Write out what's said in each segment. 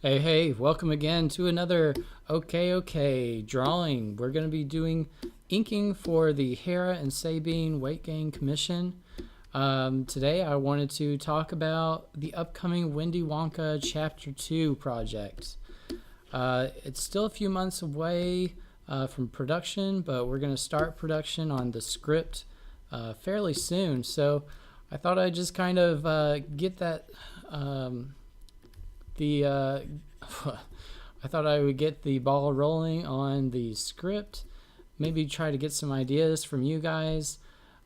Hey, welcome again to another drawing. We're going to be doing inking for the Hera and Sabine weight gain commission. Today I wanted to talk about the upcoming Windy Wonka Chapter 2 project. It's still a few months away from production, but we're going to start production on the script fairly soon. So I thought I'd just kind of get that I thought I would get the ball rolling on the script, maybe try to get some ideas from you guys.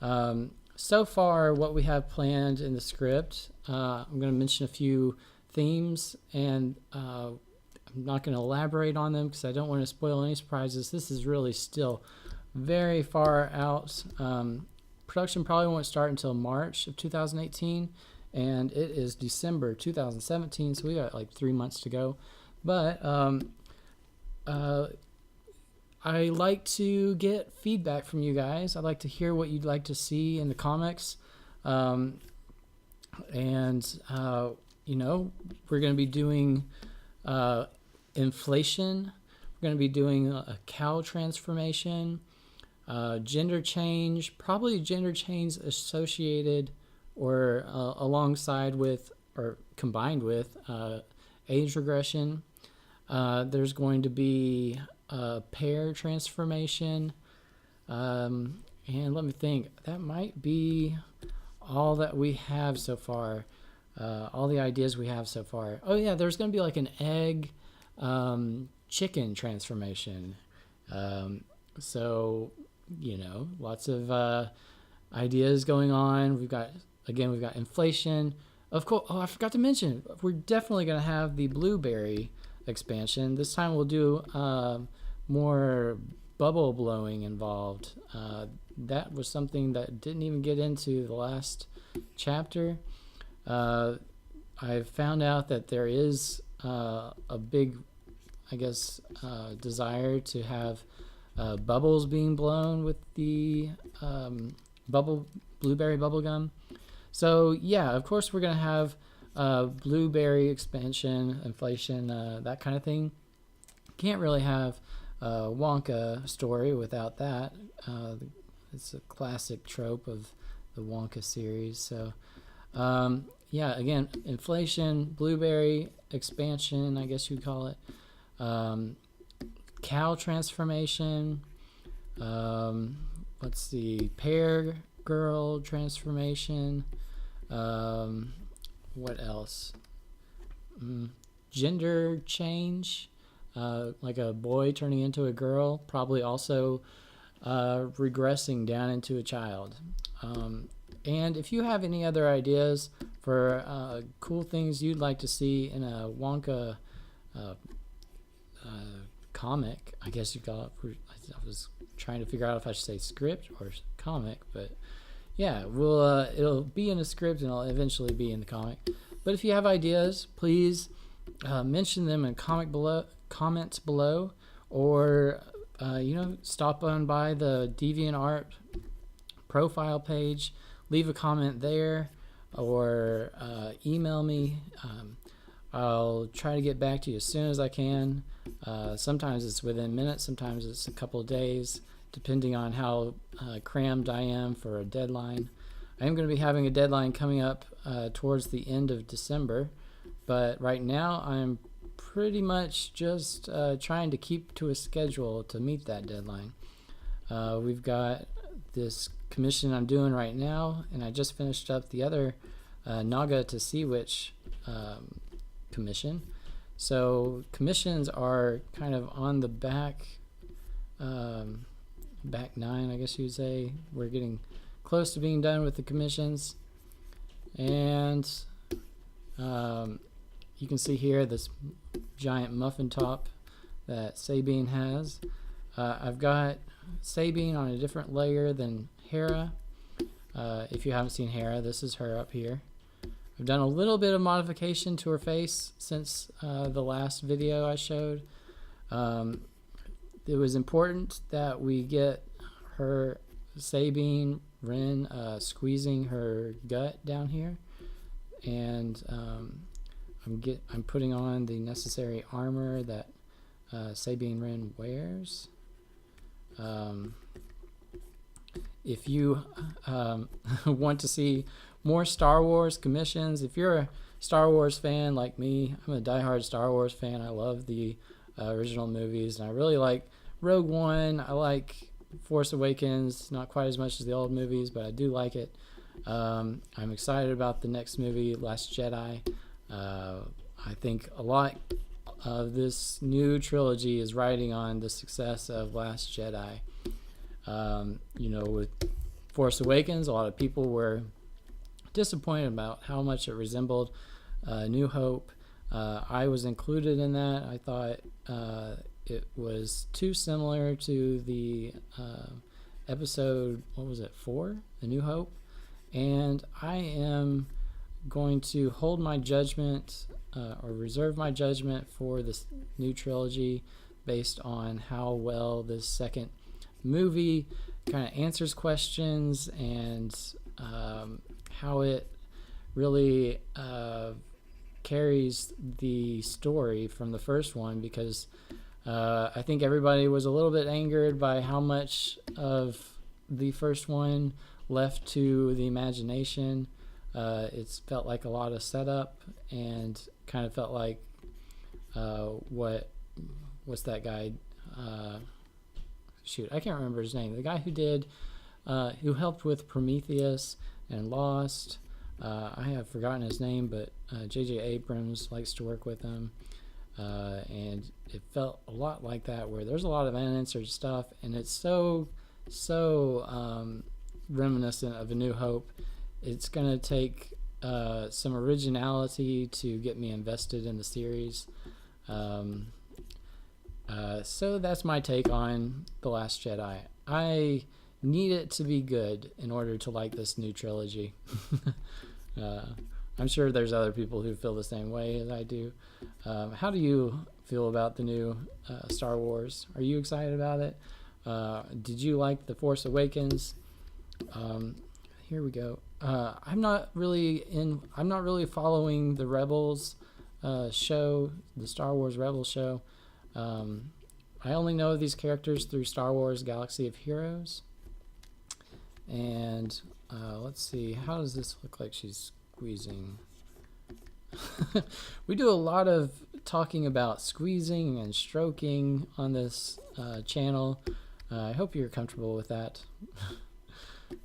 So far, what we have planned in the script, I'm going to mention a few themes, and I'm not going to elaborate on them because I don't want to spoil any surprises. This is really still very far out. Production probably won't start until March of 2018. And it is December 2017, so we got like 3 months to go. But I like to get feedback from you guys. I'd like to hear what you'd like to see in the comics. You know, we're going to be doing inflation. We're going to be doing a cow transformation, gender change, probably gender change associated or alongside with or combined with age regression. There's going to be a pair transformation. And let me think, that might be all that we have so far. All the ideas we have so far. Oh yeah, there's going to be like an egg chicken transformation. So, you know, lots of ideas going on. We've got inflation. Of course, I forgot to mention, we're definitely going to have the blueberry expansion. This time we'll do more bubble blowing involved. That was something that didn't even get into the last chapter. I've found out that there is a big, desire to have bubbles being blown with the blueberry bubble gum. So yeah, of course we're going to have blueberry expansion, inflation, that kind of thing. Can't really have a Wonka story without that. It's a classic trope of the Wonka series. So yeah, again, inflation, blueberry expansion, I guess you'd call it. Cow transformation. Let's see, pear girl transformation. What else? Gender change, like a boy turning into a girl, probably also regressing down into a child. And if you have any other ideas for cool things you'd like to see in a Wonka comic, I guess you call it. I was trying to figure out if I should say script or comic, but yeah, it'll be in a script and it'll eventually be in the comic. But if you have ideas, please mention them in comments below, or stop on by the DeviantArt profile page, leave a comment there, or email me. I'll try to get back to you as soon as I can. Sometimes it's within minutes, sometimes it's a couple of days, depending on how crammed I am for a deadline. I am going to be having a deadline coming up towards the end of December, but right now I'm pretty much just trying to keep to a schedule to meet that deadline. We've got this commission I'm doing right now, and I just finished up the other Naga to Sea Witch commission. So commissions are kind of on the back nine, I guess you'd say. We're getting close to being done with the commissions, and you can see here this giant muffin top that Sabine has. I've got Sabine on a different layer than Hera. If you haven't seen Hera, this is her up here. I've done a little bit of modification to her face since the last video I showed. It was important that we get her Sabine Wren squeezing her gut down here, and I'm putting on the necessary armor that Sabine Wren wears. If you want to see more Star Wars commissions, if you're a Star Wars fan like me, I'm a diehard Star Wars fan. I love the original movies, and I really like Rogue One. I like Force Awakens, not quite as much as the old movies, but I do like it. I'm excited about the next movie, Last Jedi. I think a lot of this new trilogy is riding on the success of Last Jedi. With Force Awakens, a lot of people were disappointed about how much it resembled New Hope. I was included in that. I thought it was too similar to the episode, 4? The New Hope. And I am going to hold my judgment or reserve my judgment for this new trilogy based on how well this second movie kind of answers questions and how it really carries the story from the first one, because I think everybody was a little bit angered by how much of the first one left to the imagination. It's felt like a lot of setup and kind of felt like what's that guy? I can't remember his name. The guy who helped with Prometheus and Lost. I have forgotten his name, but J.J. Abrams likes to work with him. And it felt a lot like that, where there's a lot of unanswered stuff, and it's so reminiscent of A New Hope. It's going to take some originality to get me invested in the series. So that's my take on The Last Jedi. I need it to be good in order to like this new trilogy. I'm sure there's other people who feel the same way as I do. How do you feel about the new Star Wars? Are you excited about it? Did you like The Force Awakens? Here we go. I'm not really following the Rebels show, the Star Wars Rebels show. I only know these characters through Star Wars Galaxy of Heroes. And let's see, how does this look like she's squeezing? We do a lot of talking about squeezing and stroking on this channel. I hope you're comfortable with that.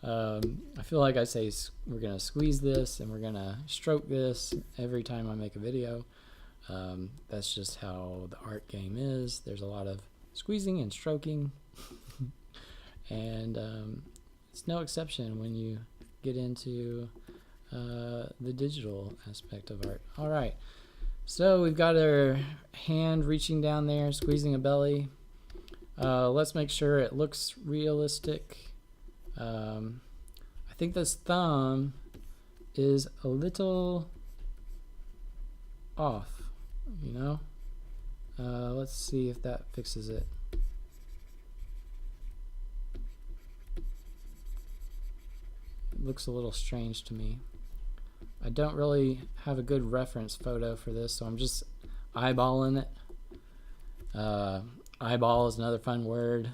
I feel like I say we're going to squeeze this and we're going to stroke this every time I make a video. That's just how the art game is. There's a lot of squeezing and stroking. And it's no exception when you get into the digital aspect of art. All right. So we've got our hand reaching down there, squeezing a belly. Let's make sure it looks realistic. I think this thumb is a little off, let's see if that fixes it. It looks a little strange to me. I don't really have a good reference photo for this, so I'm just eyeballing it. Eyeball is another fun word.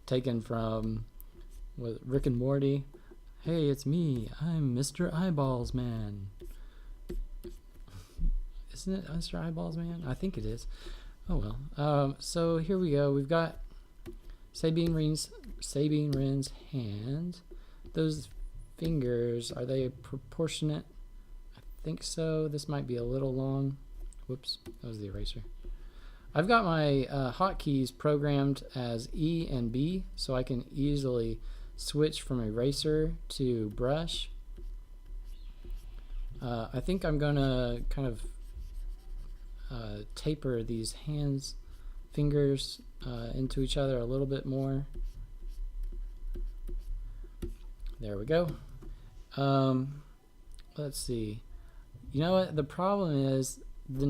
Taken from Rick and Morty. Hey, it's me. I'm Mr. Eyeballs Man. Isn't it Mr. Eyeballs Man? I think it is. Oh well. So here we go. We've got Sabine Wren's hand. Those fingers, are they proportionate? I think so. This might be a little long. Whoops, that was the eraser. I've got my hotkeys programmed as E and B, so I can easily switch from eraser to brush. I think I'm going to kind of taper these fingers into each other a little bit more. There we go. Let's see. You know what? The problem is the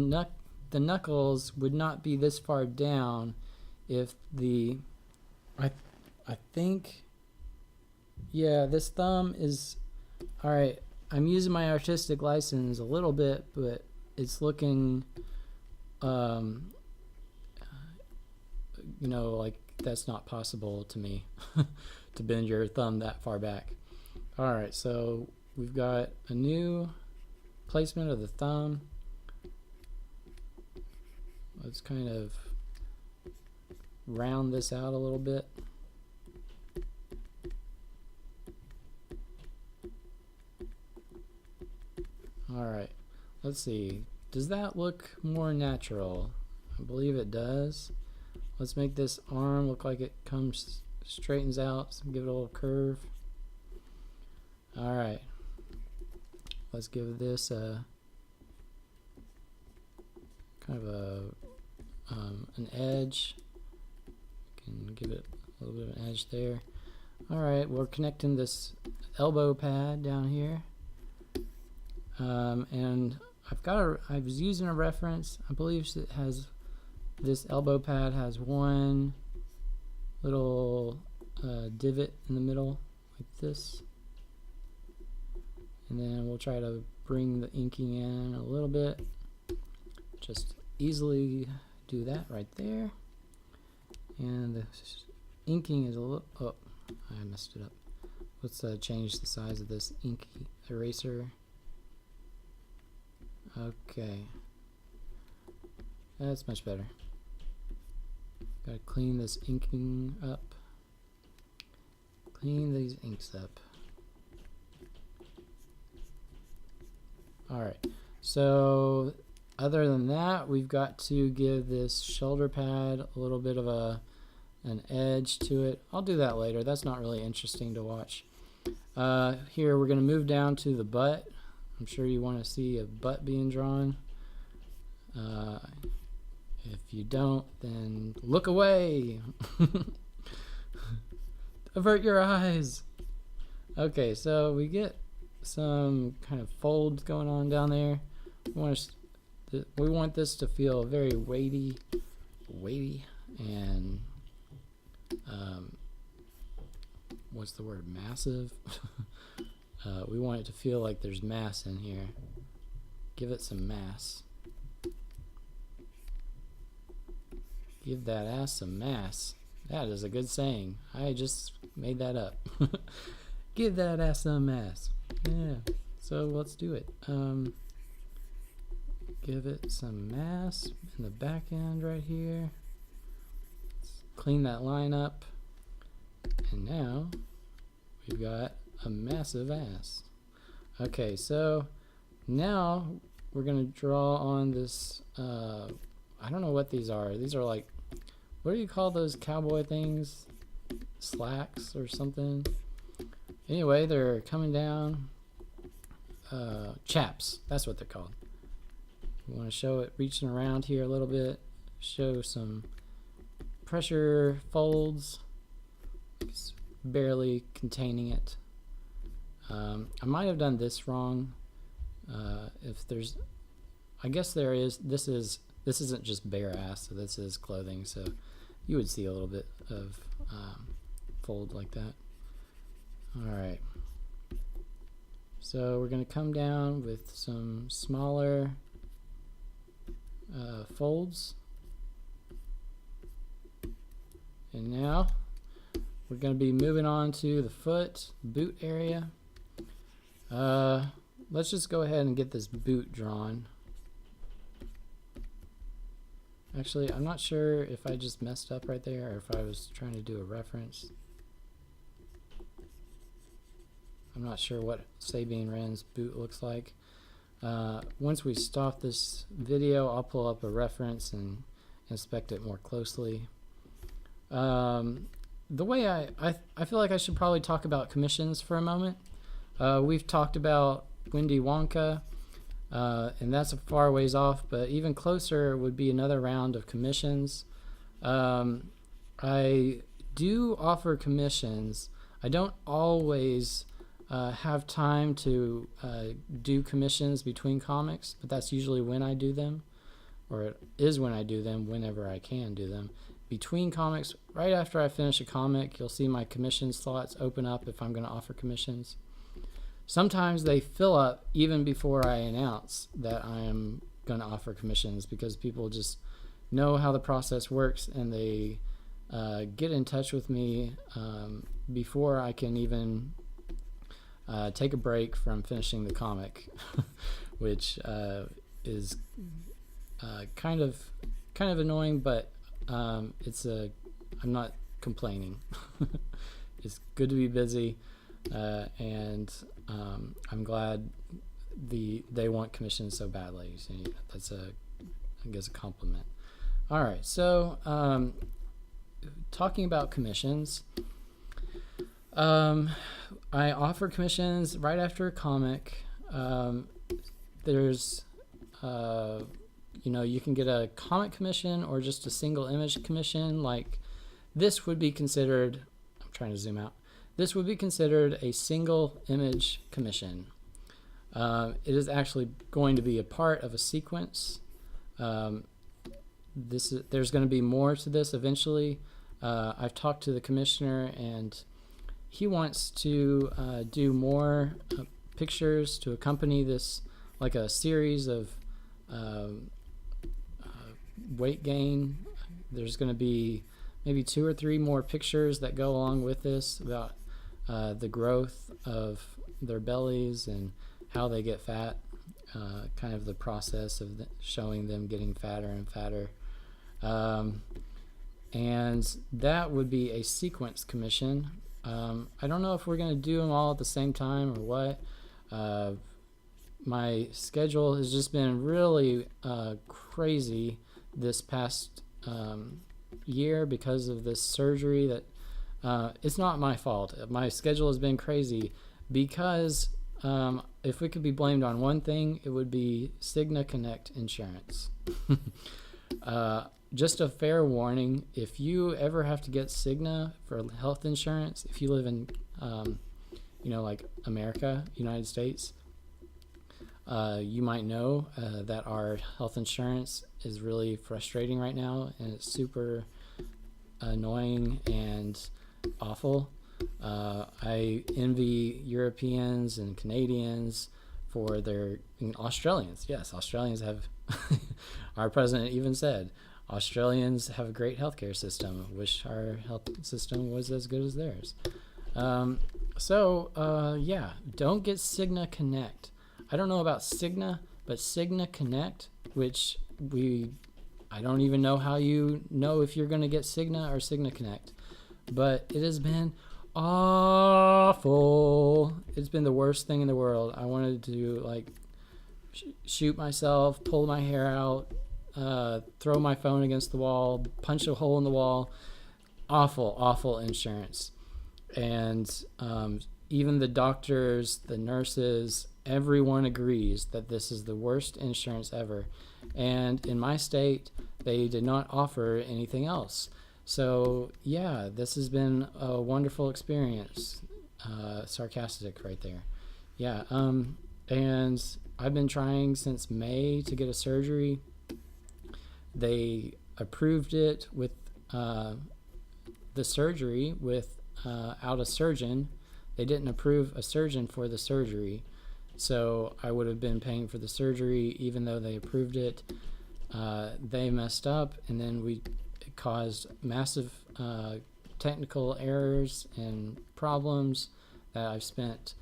knuckles would not be this far down if I think, yeah, this thumb is, all right, I'm using my artistic license a little bit, but it's looking, you know, like that's not possible to me to bend your thumb that far back. All right, so we've got a new placement of the thumb. Let's kind of round this out a little bit. All right, let's see. Does that look more natural? I believe it does. Let's make this arm look like it straightens out. So give it a little curve. All right. Let's give this a kind of an edge. Can give it a little bit of an edge there. All right, we're connecting this elbow pad down here. And I was using a reference. I believe it has, this elbow pad has one little divot in the middle like this. And then we'll try to bring the inking in a little bit. Just easily do that right there. And the inking is a little, oh, I messed it up. Let's change the size of this ink eraser. Okay, that's much better. Gotta clean this inking up. Clean these inks up. Alright, so other than that, we've got to give this shoulder pad a little bit of an edge to it. I'll do that later. That's not really interesting to watch. Here we're going to move down to the butt. I'm sure you want to see a butt being drawn. If you don't, then look away. Avert your eyes. Okay, so we get some kind of folds going on down there. We want this to feel very weighty, and what's the word? Massive. We want it to feel like there's mass in here. Give it some mass. Give that ass some mass. That is a good saying. I just made that up. Give that ass some mass. Yeah. So let's do it. Give it some mass in the back end right here. Let's clean that line up. And now we've got a massive ass. Okay, so now we're gonna draw on this, I don't know what these are. These are like, what do you call those cowboy things? Slacks or something? Anyway, they're coming down. Chaps, that's what they're called. We want to show it reaching around here a little bit, show some pressure folds. It's barely containing it. I might have done this wrong. If there's, I guess there is. This isn't just bare ass, so this is clothing. So you would see a little bit of fold like that. All right. So we're going to come down with some smaller folds. And now we're going to be moving on to the boot area. Let's just go ahead and get this boot drawn. Actually, I'm not sure if I just messed up right there or if I was trying to do a reference. I'm not sure what Sabine Wren's boot looks like. Once we stop this video, I'll pull up a reference and inspect it more closely. The way I feel like I should probably talk about commissions for a moment. We've talked about Windy Wonka, and that's a far ways off, but even closer would be another round of commissions. I do offer commissions. I don't always have time to do commissions between comics, but that's usually when I do them, or it is when I do them, whenever I can do them. Between comics, right after I finish a comic, you'll see my commission slots open up if I'm going to offer commissions. sometimes they fill up even before I announce that I am going to offer commissions, because people just know how the process works, and they get in touch with me before I can even take a break from finishing the comic, which is kind of annoying, but I'm not complaining. It's good to be busy, and I'm glad they want commissions so badly. So that's I guess a compliment. All right, so talking about commissions, I offer commissions right after a comic. There's you can get a comic commission or just a single image commission. Like, this would be considered, I'm trying to zoom out, this would be considered a single image commission. It is actually going to be a part of a sequence. There's going to be more to this eventually. I've talked to the commissioner, and he wants to do more pictures to accompany this, like a series of weight gain. There's going to be maybe 2 or 3 more pictures that go along with this about the growth of their bellies and how they get fat, kind of the process of showing them getting fatter and fatter. And that would be a sequence commission. I don't know if we're going to do them all at the same time or what. My schedule has just been really crazy this past year because of this surgery that it's not my fault. My schedule has been crazy because if we could be blamed on one thing, it would be Cigna Connect insurance. Just a fair warning, if you ever have to get Cigna for health insurance, if you live in like America, United States, you might know that our health insurance is really frustrating right now, and it's super annoying and awful. I envy Europeans and Canadians for their, Australians. Yes, Australians have, our president even said, Australians have a great healthcare system. I wish our health system was as good as theirs. Yeah, don't get Cigna Connect. I don't know about Cigna, but Cigna Connect, which I don't even know how you know if you're going to get Cigna or Cigna Connect, but it has been awful. It's been the worst thing in the world. I wanted to shoot myself, pull my hair out, throw my phone against the wall, punch a hole in the wall. Awful insurance. And even the doctors, the nurses, everyone agrees that this is the worst insurance ever. And in my state, they did not offer anything else. So yeah, this has been a wonderful experience. Sarcastic right there. Yeah. And I've been trying since May to get a surgery. They approved it with the surgery without a surgeon. They didn't approve a surgeon for the surgery. So I would have been paying for the surgery even though they approved it. They messed up, and then it caused massive technical errors and problems that I've spent,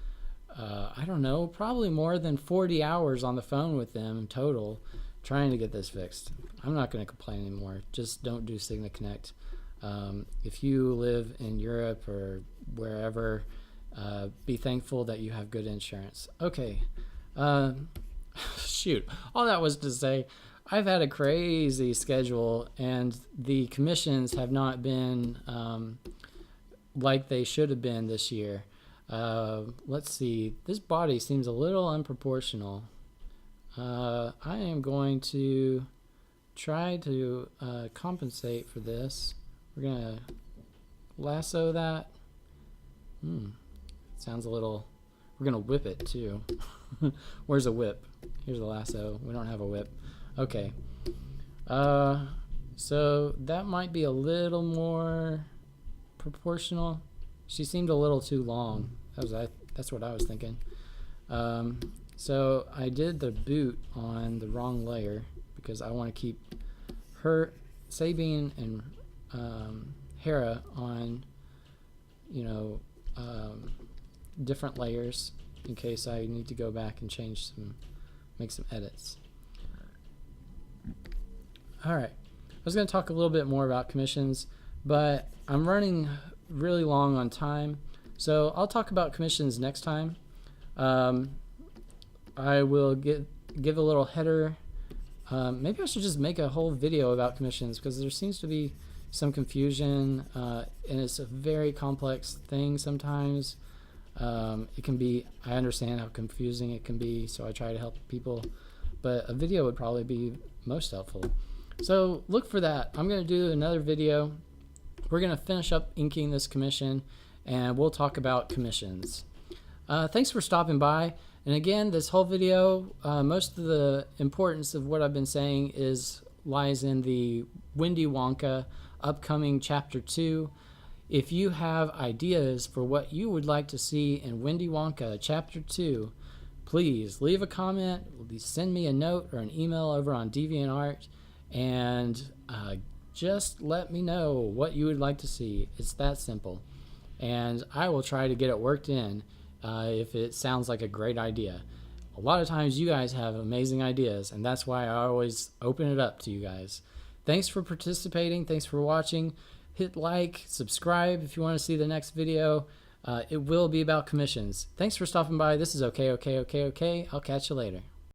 I don't know, probably more than 40 hours on the phone with them in total trying to get this fixed. I'm not going to complain anymore. Just don't do Cigna Connect. If you live in Europe or wherever, be thankful that you have good insurance. Okay. Shoot. All that was to say, I've had a crazy schedule, and the commissions have not been like they should have been this year. Let's see. This body seems a little unproportional. I am going to try to compensate for this. We're going to lasso that. Sounds a little... We're going to whip it, too. Where's a whip? Here's a lasso. We don't have a whip. Okay. So that might be a little more proportional. She seemed a little too long. That's what I was thinking. So I did the boot on the wrong layer because I want to keep her, Sabine, and Hera on, you know, different layers in case I need to go back and change some, make some edits. Alright, I was going to talk a little bit more about commissions, but I'm running really long on time, so I'll talk about commissions next time. I will give a little header. Maybe I should just make a whole video about commissions because there seems to be some confusion, and it's a very complex thing sometimes. It can be, I understand how confusing it can be, so I try to help people, but a video would probably be most helpful. So look for that. I'm going to do another video. We're going to finish up inking this commission, and we'll talk about commissions. Thanks for stopping by. And again, this whole video, most of the importance of what I've been saying lies in the Windy Wonka upcoming Chapter 2. If you have ideas for what you would like to see in Windy Wonka Chapter 2, please leave a comment, send me a note or an email over on DeviantArt, and just let me know what you would like to see. It's that simple. And I will try to get it worked in if it sounds like a great idea. A lot of times you guys have amazing ideas, and that's why I always open it up to you guys. Thanks for participating. Thanks for watching. Hit like, subscribe if you want to see the next video. It will be about commissions. Thanks for stopping by. This is Okayokayokok. I'll catch you later.